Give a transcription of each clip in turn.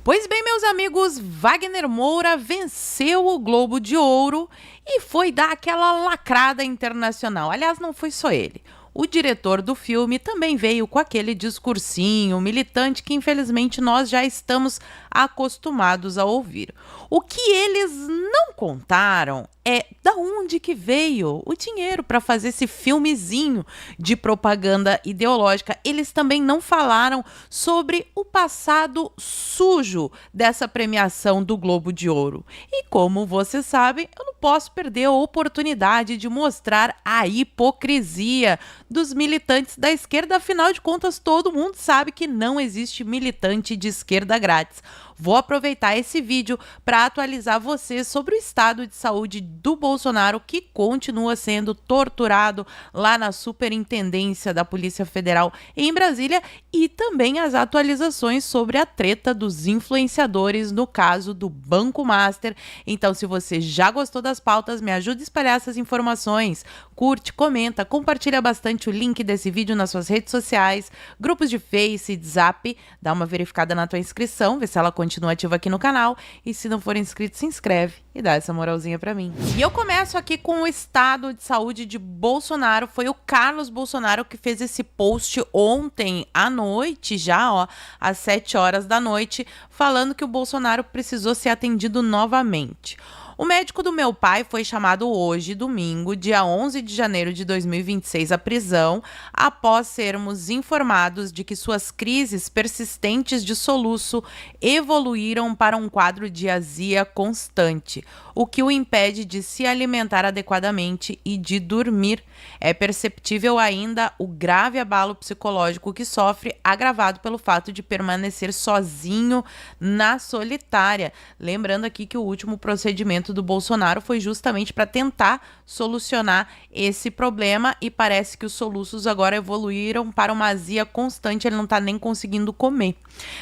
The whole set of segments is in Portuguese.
Pois bem, meus amigos, Wagner Moura venceu o Globo de Ouro e foi dar aquela lacrada internacional. Aliás, não foi só ele. O diretor do filme também veio com aquele discursinho militante que infelizmente nós já estamos acostumados a ouvir. O que eles não contaram é da onde que veio o dinheiro para fazer esse filmezinho de propaganda ideológica. Eles também não falaram sobre o passado sujo dessa premiação do Globo de Ouro. E como vocês sabem, eu não posso perder a oportunidade de mostrar a hipocrisia dos militantes da esquerda. Afinal de contas, todo mundo sabe que não existe militante de esquerda grátis. Vou aproveitar esse vídeo para atualizar vocês sobre o estado de saúde do Bolsonaro, que continua sendo torturado lá na Superintendência da Polícia Federal em Brasília, e também as atualizações sobre a treta dos influenciadores no caso do Banco Master. Então, se você já gostou das pautas, me ajude a espalhar essas informações. Curte, comenta, compartilha bastante o link desse vídeo nas suas redes sociais, grupos de Face e de Zap, dá uma verificada na tua inscrição, vê se ela continua ativa aqui no canal, e se não for inscrito, se inscreve e dá essa moralzinha pra mim. E eu começo aqui com o estado de saúde de Bolsonaro. Foi o Carlos Bolsonaro que fez esse post ontem à noite, já ó, às 7 horas da noite, falando que o Bolsonaro precisou ser atendido novamente. O médico do meu pai foi chamado hoje, domingo, dia 11 de janeiro de 2026, à prisão, após sermos informados de que suas crises persistentes de soluço evoluíram para um quadro de azia constante, o que o impede de se alimentar adequadamente e de dormir. É perceptível ainda o grave abalo psicológico que sofre, agravado pelo fato de permanecer sozinho na solitária. Lembrando aqui que o último procedimento do Bolsonaro foi justamente para tentar solucionar esse problema, e parece que os soluços agora evoluíram para uma azia constante, ele não está nem conseguindo comer.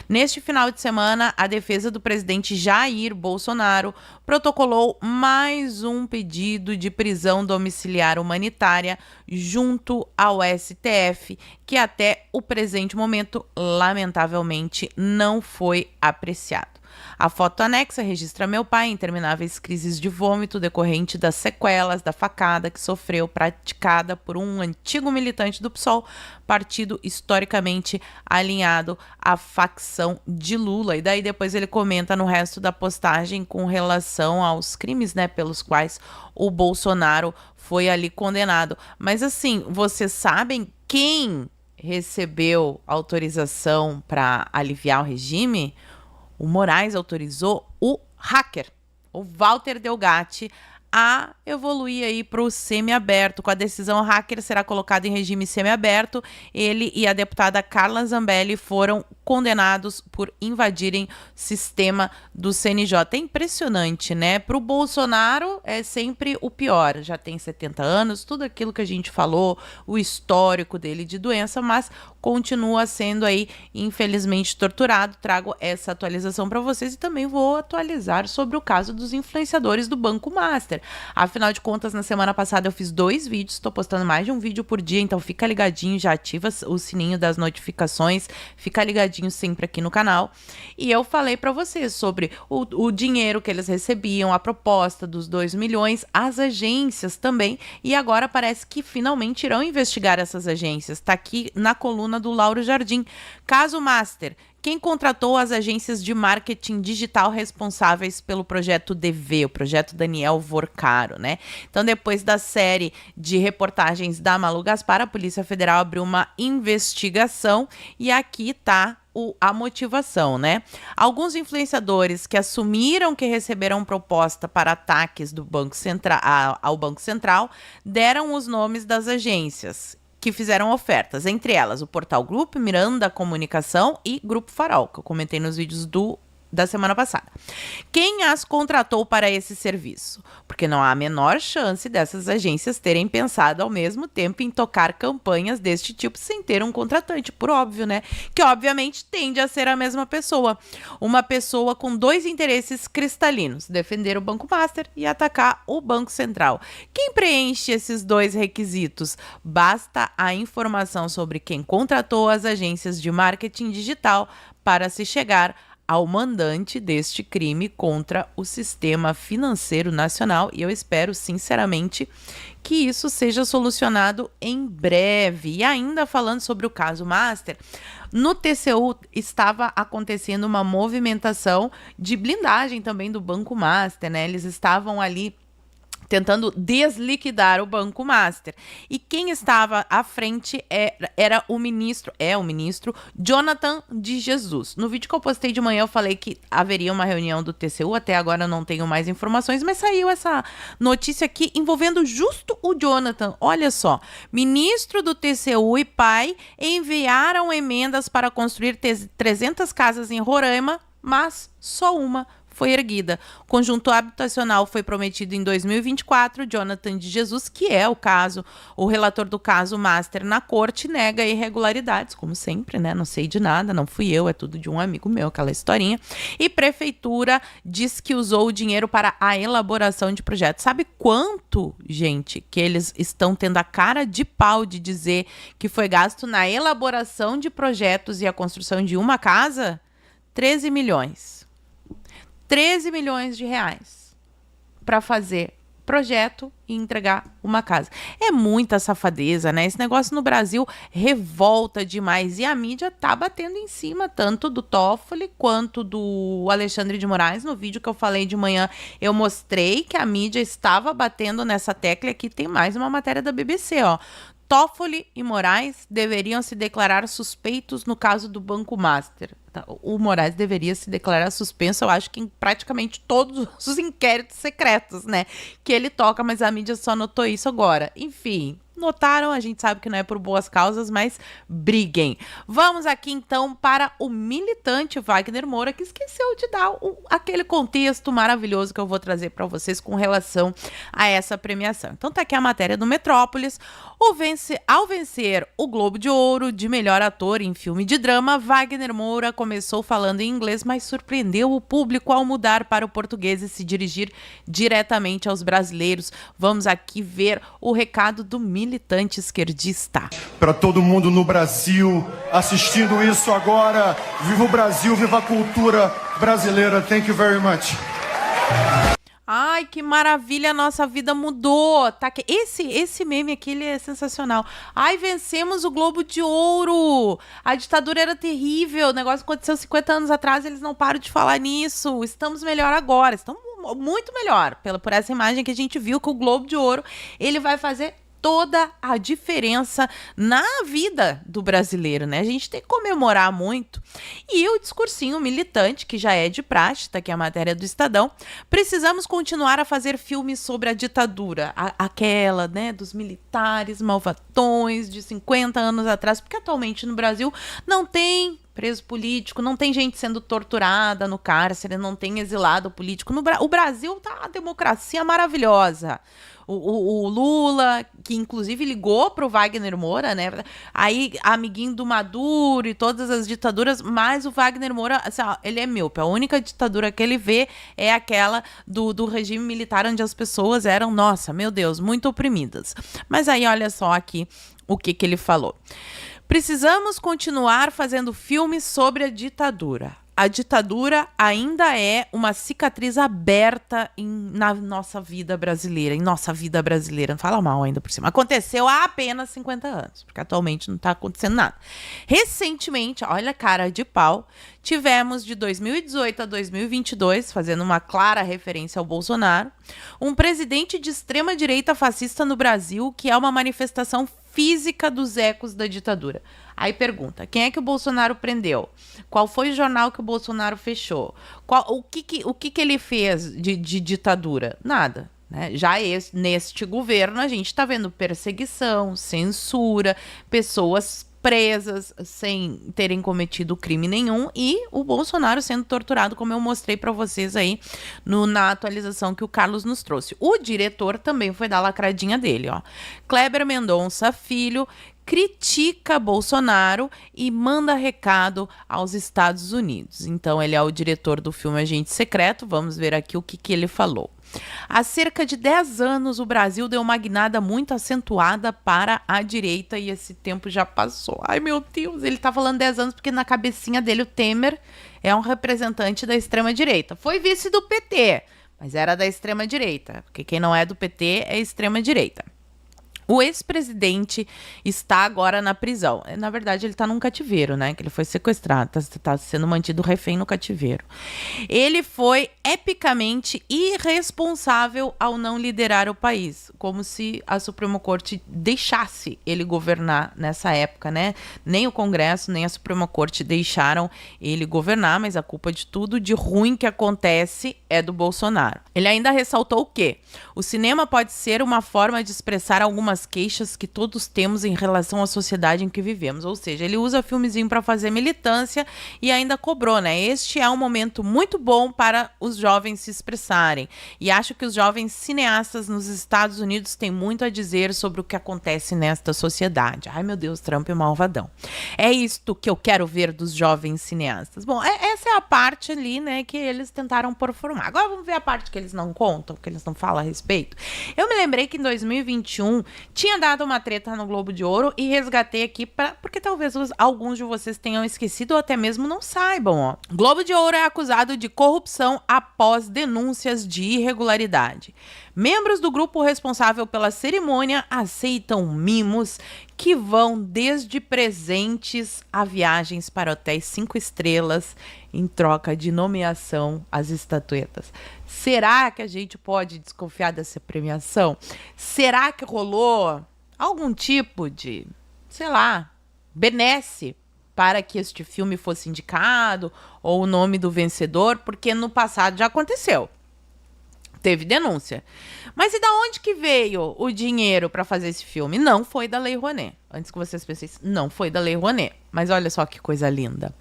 Neste final de semana, a defesa do presidente Jair Bolsonaro protocolou mais um pedido de prisão domiciliar humanitária junto ao STF, que até o presente momento, lamentavelmente, não foi apreciado. A foto anexa registra meu pai em intermináveis crises de vômito decorrente das sequelas da facada que sofreu, praticada por um antigo militante do PSOL, partido historicamente alinhado à facção de Lula. E daí depois ele comenta no resto da postagem com relação aos crimes, né, pelos quais o Bolsonaro foi ali condenado. Mas assim, vocês sabem quem recebeu autorização para aliviar o regime? O Moraes autorizou o hacker, o Walter Delgatti, a evoluir aí para o semiaberto. Com a decisão, o hacker será colocado em regime semiaberto. Ele e a deputada Carla Zambelli foram condenados por invadirem o sistema do CNJ. É impressionante, né? Para o Bolsonaro é sempre o pior. Já tem 70 anos, tudo aquilo que a gente falou, o histórico dele de doença, mas continua sendo aí, infelizmente, torturado. Trago essa atualização para vocês e também vou atualizar sobre o caso dos influenciadores do Banco Master. Afinal de contas, na semana passada eu fiz 2 vídeos, estou postando mais de um vídeo por dia, então fica ligadinho, já ativa o sininho das notificações, fica ligadinho sempre aqui no canal. E eu falei para vocês sobre o dinheiro que eles recebiam, a proposta dos 2 milhões, as agências também, e agora parece que finalmente irão investigar essas agências. Está aqui na coluna do Lauro Jardim. Caso Master: quem contratou as agências de marketing digital responsáveis pelo projeto DV, o projeto Daniel Vorcaro, né? Então, depois da série de reportagens da Malu Gaspar, a Polícia Federal abriu uma investigação e aqui tá a motivação, né? Alguns influenciadores que assumiram que receberam proposta para ataques do Banco Central, ao Banco Central, deram os nomes das agências que fizeram ofertas, entre elas o Portal Grupo, Miranda Comunicação e Grupo Farol, que eu comentei nos vídeos da semana passada. Quem as contratou para esse serviço? Porque não há a menor chance dessas agências terem pensado ao mesmo tempo em tocar campanhas deste tipo sem ter um contratante, por óbvio, né? Que obviamente tende a ser a mesma pessoa. Uma pessoa com 2 interesses cristalinos: defender o Banco Master e atacar o Banco Central. Quem preenche esses 2 requisitos? Basta a informação sobre quem contratou as agências de marketing digital para se chegar ao mandante deste crime contra o sistema financeiro nacional e eu espero sinceramente que isso seja solucionado em breve. E ainda falando sobre o caso Master, no TCU estava acontecendo uma movimentação de blindagem também do Banco Master, né? Eles estavam ali tentando desliquidar o Banco Master. E quem estava à frente era o ministro Jonathan de Jesus. No vídeo que eu postei de manhã eu falei que haveria uma reunião do TCU, até agora eu não tenho mais informações, mas saiu essa notícia aqui envolvendo justo o Jonathan. Olha só, ministro do TCU e pai enviaram emendas para construir 300 casas em Roraima, mas só uma foi erguida. O conjunto habitacional foi prometido em 2024. Jonathan de Jesus, que é o relator do caso Master na corte, nega irregularidades, como sempre, né? Não sei de nada, não fui eu, é tudo de um amigo meu, aquela historinha. E prefeitura diz que usou o dinheiro para a elaboração de projetos. Sabe quanto, gente, que eles estão tendo a cara de pau de dizer que foi gasto na elaboração de projetos e a construção de uma casa? 13 milhões. 13 milhões de reais para fazer projeto e entregar uma casa. É muita safadeza, né? Esse negócio no Brasil revolta demais e a mídia tá batendo em cima tanto do Toffoli quanto do Alexandre de Moraes. No vídeo que eu falei de manhã, eu mostrei que a mídia estava batendo nessa tecla. Aqui tem mais uma matéria da BBC, ó. Toffoli e Moraes deveriam se declarar suspeitos no caso do Banco Master. O Moraes deveria se declarar suspenso, eu acho que em praticamente todos os inquéritos secretos, né? Que ele toca, mas a mídia só notou isso agora. Enfim, notaram, a gente sabe que não é por boas causas, mas briguem. Vamos aqui então para o militante Wagner Moura, que esqueceu de dar aquele contexto maravilhoso que eu vou trazer para vocês com relação a essa premiação. Então tá aqui a matéria do Metrópolis. Ao vencer o Globo de Ouro de melhor ator em filme de drama, Wagner Moura começou falando em inglês, mas surpreendeu o público ao mudar para o português e se dirigir diretamente aos brasileiros. Vamos aqui ver o recado do militante esquerdista. Para todo mundo no Brasil assistindo isso agora, viva o Brasil, viva a cultura brasileira. Thank you very much. Ai, que maravilha, a nossa vida mudou. Tá? Esse meme aqui, ele é sensacional. Ai, vencemos o Globo de Ouro. A ditadura era terrível. O negócio aconteceu 50 anos atrás, eles não param de falar nisso. Estamos melhor agora. Estamos muito melhor. Por essa imagem que a gente viu que o Globo de Ouro, ele vai fazer toda a diferença na vida do brasileiro, né? A gente tem que comemorar muito. E o discursinho militante, que já é de praxe, tá aqui a matéria do Estadão, precisamos continuar a fazer filmes sobre a ditadura, aquela, né, dos militares malvatões de 50 anos atrás, porque atualmente no Brasil não tem preso político, não tem gente sendo torturada no cárcere, não tem exilado político. O Brasil tá uma democracia maravilhosa. O Lula, que inclusive ligou pro Wagner Moura, né? Aí, amiguinho do Maduro e todas as ditaduras, mas o Wagner Moura, assim, ó, ele é míope. A única ditadura que ele vê é aquela do regime militar, onde as pessoas eram, nossa, meu Deus, muito oprimidas. Mas aí, olha só aqui o que ele falou. Precisamos continuar fazendo filmes sobre a ditadura. A ditadura ainda é uma cicatriz aberta na nossa vida brasileira, não fala mal ainda por cima. Aconteceu há apenas 50 anos, porque atualmente não está acontecendo nada. Recentemente, olha a cara de pau, tivemos de 2018 a 2022, fazendo uma clara referência ao Bolsonaro, um presidente de extrema-direita fascista no Brasil, que é uma manifestação física dos ecos da ditadura. Aí pergunta, quem é que o Bolsonaro prendeu? Qual foi o jornal que o Bolsonaro fechou? O que ele fez de ditadura? Nada. Né? Já neste governo a gente está vendo perseguição, censura, pessoas presas sem terem cometido crime nenhum e o Bolsonaro sendo torturado, como eu mostrei para vocês aí na atualização que o Carlos nos trouxe. O diretor também foi dar a lacradinha dele, ó. Kleber Mendonça Filho critica Bolsonaro e manda recado aos Estados Unidos. Então, ele é o diretor do filme Agente Secreto. Vamos ver aqui o que ele falou. Há cerca de 10 anos, o Brasil deu uma guinada muito acentuada para a direita e esse tempo já passou. Ai, meu Deus, ele tá falando 10 anos porque na cabecinha dele o Temer é um representante da extrema-direita. Foi vice do PT, mas era da extrema-direita, porque quem não é do PT é extrema-direita. O ex-presidente está agora na prisão. Na verdade, ele está num cativeiro, né? Que ele foi sequestrado, está sendo mantido refém no cativeiro. Ele foi epicamente irresponsável ao não liderar o país, como se a Suprema Corte deixasse ele governar nessa época, né? Nem o Congresso, nem a Suprema Corte deixaram ele governar, mas a culpa de tudo de ruim que acontece é do Bolsonaro. Ele ainda ressaltou o quê? O cinema pode ser uma forma de expressar algumas queixas que todos temos em relação à sociedade em que vivemos. Ou seja, ele usa filmezinho para fazer militância e ainda cobrou, né? Este é um momento muito bom para os jovens se expressarem. E acho que os jovens cineastas nos Estados Unidos têm muito a dizer sobre o que acontece nesta sociedade. Ai, meu Deus, Trump é malvadão. É isto que eu quero ver dos jovens cineastas. Bom, essa é a parte ali, né, que eles tentaram performar. Agora vamos ver a parte que eles não contam, que eles não falam a respeito. Eu me lembrei que em 2021 tinha dado uma treta no Globo de Ouro e resgatei aqui porque talvez alguns de vocês tenham esquecido ou até mesmo não saibam. Ó. Globo de Ouro é acusado de corrupção após denúncias de irregularidade. Membros do grupo responsável pela cerimônia aceitam mimos que vão desde presentes a viagens para hotéis 5 estrelas em troca de nomeação às estatuetas. Será que a gente pode desconfiar dessa premiação? Será que rolou algum tipo de, sei lá, benesse para que este filme fosse indicado ou o nome do vencedor? Porque no passado já aconteceu. Teve denúncia. Mas e da onde que veio o dinheiro para fazer esse filme? Não foi da Lei Rouanet. Antes que vocês pensem, não foi da Lei Rouanet. Mas olha só que coisa linda.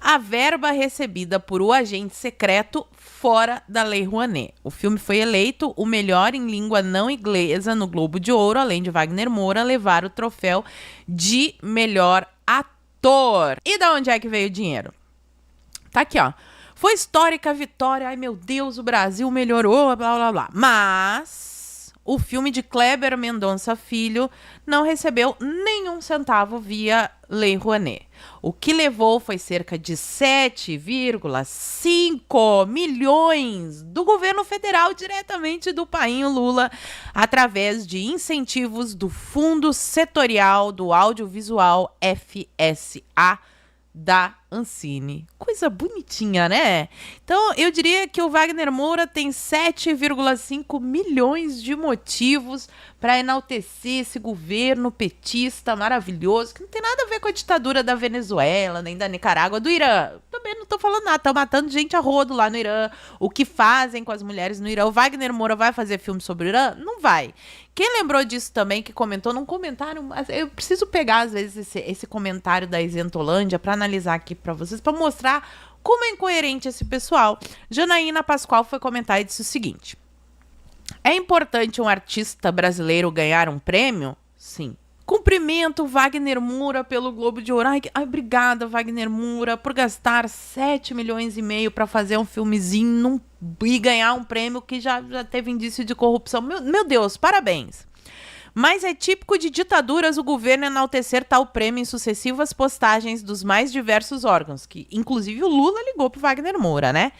A verba recebida por O Agente Secreto fora da Lei Rouanet. O filme foi eleito o melhor em língua não inglesa no Globo de Ouro, além de Wagner Moura levar o troféu de melhor ator. E da onde é que veio o dinheiro? Tá aqui, ó. Foi histórica a vitória, ai meu Deus, o Brasil melhorou, blá blá blá. Mas o filme de Kleber Mendonça Filho não recebeu nenhum centavo via Lei Rouanet. O que levou foi cerca de 7,5 milhões do governo federal diretamente do painho Lula, através de incentivos do Fundo Setorial do Audiovisual FSA da Ancine. Coisa bonitinha, né? Então, eu diria que o Wagner Moura tem 7,5 milhões de motivos para enaltecer esse governo petista maravilhoso, que não tem nada a ver com a ditadura da Venezuela, nem da Nicarágua, do Irã. Também não tô falando nada, estão matando gente a rodo lá no Irã. O que fazem com as mulheres no Irã? O Wagner Moura vai fazer filme sobre o Irã? Não vai. Quem lembrou disso também, que comentou num comentário, eu preciso pegar às vezes esse comentário da Isentolândia para analisar aqui para vocês, para mostrar como é incoerente esse pessoal. Janaína Pascoal foi comentar e disse o seguinte: é importante um artista brasileiro ganhar um prêmio? Sim. Cumprimento Wagner Moura pelo Globo de Ouro. Ai, obrigada, Wagner Moura, por gastar 7 milhões e meio para fazer um filmezinho e ganhar um prêmio que já teve indício de corrupção. Meu Deus, parabéns. Mas é típico de ditaduras o governo enaltecer tal prêmio em sucessivas postagens dos mais diversos órgãos, que inclusive o Lula ligou pro Wagner Moura, né?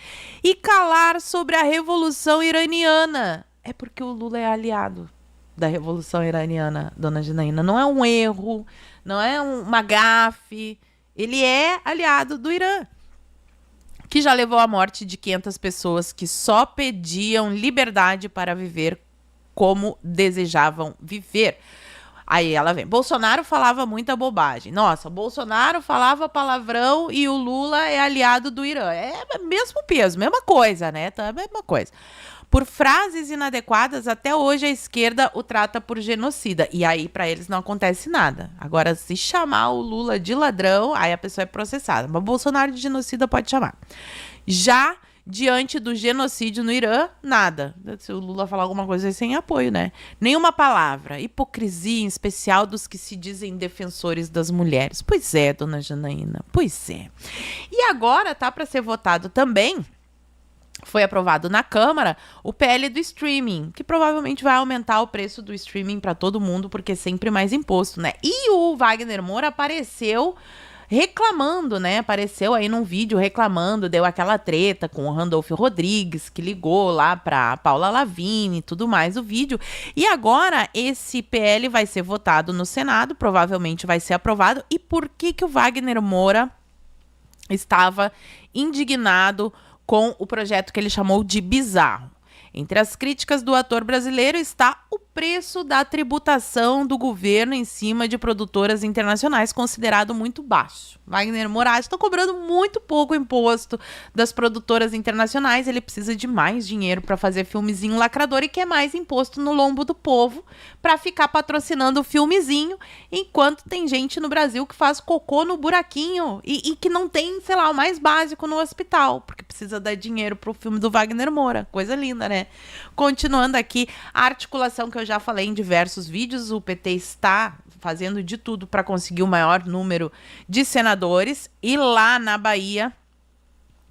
E calar sobre a Revolução Iraniana. É porque o Lula é aliado da Revolução Iraniana, dona Janaína. Não é um erro, não é uma gafe. Ele é aliado do Irã, que já levou à morte de 500 pessoas que só pediam liberdade para viver como desejavam viver. Aí ela vem. Bolsonaro falava muita bobagem. Nossa, Bolsonaro falava palavrão e o Lula é aliado do Irã. É mesmo peso, mesma coisa, né? Tá, mesma coisa. Por frases inadequadas, até hoje a esquerda o trata por genocida. E aí, para eles, não acontece nada. Agora, se chamar o Lula de ladrão, aí a pessoa é processada. Mas Bolsonaro de genocida pode chamar. Já diante do genocídio no Irã, nada. Se o Lula falar alguma coisa, é sem apoio, né? Nenhuma palavra. Hipocrisia, em especial dos que se dizem defensores das mulheres. Pois é, dona Janaína, pois é. E agora tá para ser votado também foi aprovado na Câmara o PL do streaming, que provavelmente vai aumentar o preço do streaming para todo mundo, porque é sempre mais imposto, né? E o Wagner Moura apareceu reclamando, né? Apareceu aí num vídeo reclamando, deu aquela treta com o Randolfo Rodrigues, que ligou lá pra Paula Lavigne e tudo mais o vídeo. E agora esse PL vai ser votado no Senado, provavelmente vai ser aprovado. E por que que o Wagner Moura estava indignado com o projeto que ele chamou de bizarro? Entre as críticas do ator brasileiro está o preço da tributação do governo em cima de produtoras internacionais, considerado muito baixo. Wagner Moura está cobrando muito pouco imposto das produtoras internacionais. Ele precisa de mais dinheiro para fazer filmezinho lacrador e quer mais imposto no lombo do povo para ficar patrocinando o filmezinho, enquanto tem gente no Brasil que faz cocô no buraquinho e que não tem, sei lá, o mais básico no hospital, porque precisa dar dinheiro pro filme do Wagner Moura. Coisa linda, né? Continuando aqui, a articulação que eu já falei em diversos vídeos, o PT está fazendo de tudo para conseguir o maior número de senadores, e lá na Bahia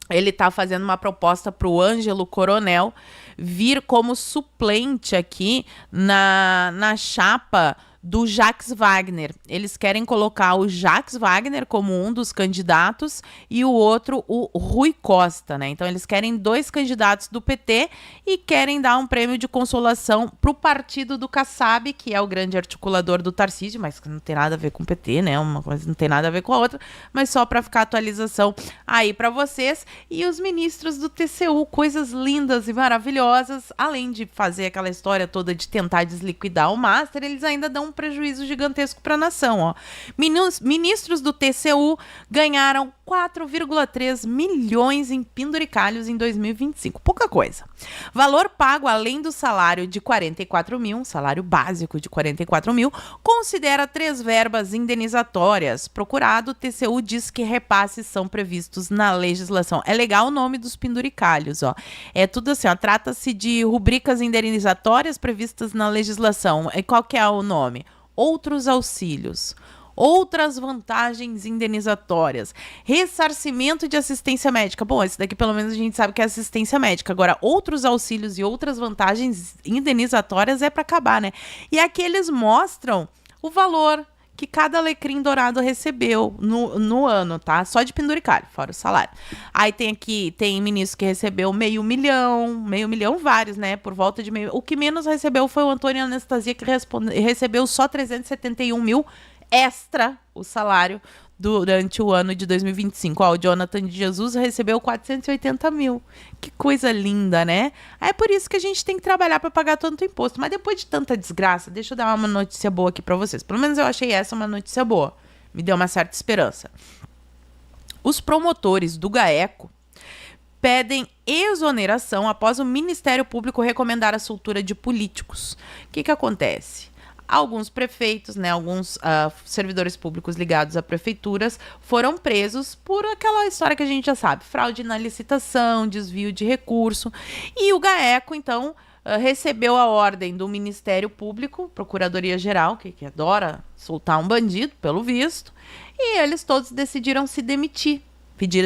ele está fazendo uma proposta para o Ângelo Coronel vir como suplente aqui na chapa do Jacques Wagner. Eles querem colocar o Jacques Wagner como um dos candidatos e o outro, o Rui Costa, né? Então eles querem 2 candidatos do PT e querem dar um prêmio de consolação pro partido do Kassab, que é o grande articulador do Tarcísio, mas que não tem nada a ver com o PT, né? Uma coisa não tem nada a ver com a outra, mas só para ficar atualização aí para vocês. E os ministros do TCU, coisas lindas e maravilhosas, além de fazer aquela história toda de tentar desliquidar o Master, eles ainda dão um prejuízo gigantesco para a nação, ó. Ministros do TCU ganharam 4,3 milhões em penduricalhos em 2025. Pouca coisa. Valor pago além do salário de 44 mil, salário básico de 44 mil, considera 3 verbas indenizatórias. Procurado, o TCU diz que repasses são previstos na legislação. É legal o nome dos penduricalhos, ó. É tudo assim, ó. Trata-se de rubricas indenizatórias previstas na legislação. E qual que é o nome? Outros auxílios, outras vantagens indenizatórias, ressarcimento de assistência médica. Bom, esse daqui pelo menos a gente sabe que é assistência médica. Agora, outros auxílios e outras vantagens indenizatórias é para acabar, né? E aqui eles mostram o valor que cada alecrim dourado recebeu no ano, tá? Só de penduricalho, fora o salário. Aí tem ministro que recebeu meio milhão, vários, né? Por volta de meio. O que menos recebeu foi o Antônio Anastasia, que recebeu só 371 mil extra o salário durante o ano de 2025. Ó, o Jonathan de Jesus recebeu 480 mil. Que coisa linda, né? É por isso que a gente tem que trabalhar para pagar tanto imposto. Mas depois de tanta desgraça, deixa eu dar uma notícia boa aqui para vocês. Pelo menos eu achei essa uma notícia boa. Me deu uma certa esperança. Os promotores do GAECO pedem exoneração após o Ministério Público recomendar a soltura de políticos. O que acontece? Alguns prefeitos, né, alguns servidores públicos ligados a prefeituras foram presos por aquela história que a gente já sabe, fraude na licitação, desvio de recurso. E o GAECO, então, recebeu a ordem do Ministério Público, Procuradoria-Geral, que adora soltar um bandido, pelo visto, e eles todos decidiram se demitir.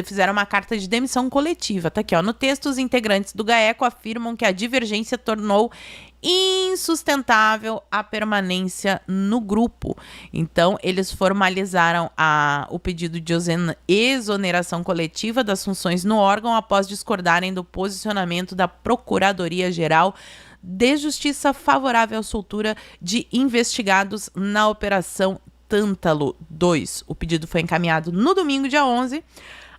Fizeram uma carta de demissão coletiva. Tá aqui, ó. No texto, os integrantes do GAECO afirmam que a divergência tornou insustentável a permanência no grupo. Então, eles formalizaram o pedido de exoneração coletiva das funções no órgão após discordarem do posicionamento da Procuradoria-Geral de Justiça favorável à soltura de investigados na Operação Tântalo 2. O pedido foi encaminhado no domingo, dia 11,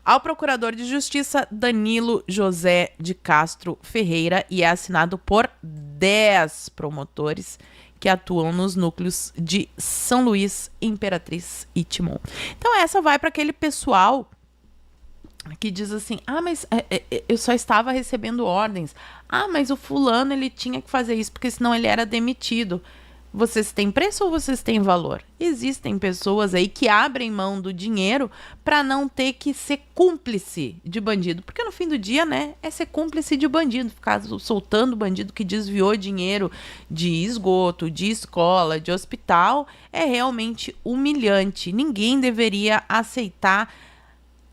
ao Procurador de Justiça Danilo José de Castro Ferreira e é assinado por 10 promotores que atuam nos núcleos de São Luís, Imperatriz e Timon. Então essa vai para aquele pessoal que diz assim, mas eu só estava recebendo ordens. Mas o fulano ele tinha que fazer isso porque senão ele era demitido. Vocês têm preço ou vocês têm valor? Existem pessoas aí que abrem mão do dinheiro para não ter que ser cúmplice de bandido. Porque no fim do dia, né, é ser cúmplice de bandido. Ficar soltando bandido que desviou dinheiro de esgoto, de escola, de hospital, é realmente humilhante. Ninguém deveria aceitar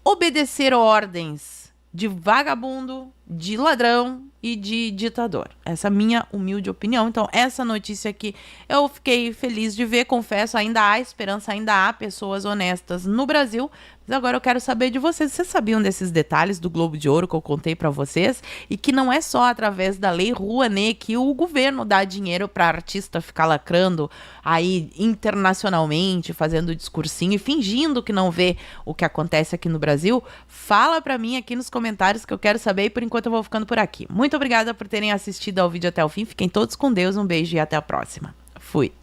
obedecer ordens de vagabundo, de ladrão e de ditador. Essa é a minha humilde opinião. Então, essa notícia aqui eu fiquei feliz de ver, confesso, ainda há esperança, ainda há pessoas honestas no Brasil. Mas agora eu quero saber de vocês. Vocês sabiam desses detalhes do Globo de Ouro que eu contei para vocês? E que não é só através da Lei Rouanet que o governo dá dinheiro para artista ficar lacrando aí internacionalmente, fazendo discursinho e fingindo que não vê o que acontece aqui no Brasil? Fala para mim aqui nos comentários que eu quero saber e por enquanto eu vou ficando por aqui. Muito obrigada por terem assistido ao vídeo até o fim. Fiquem todos com Deus, um beijo e até a próxima. Fui!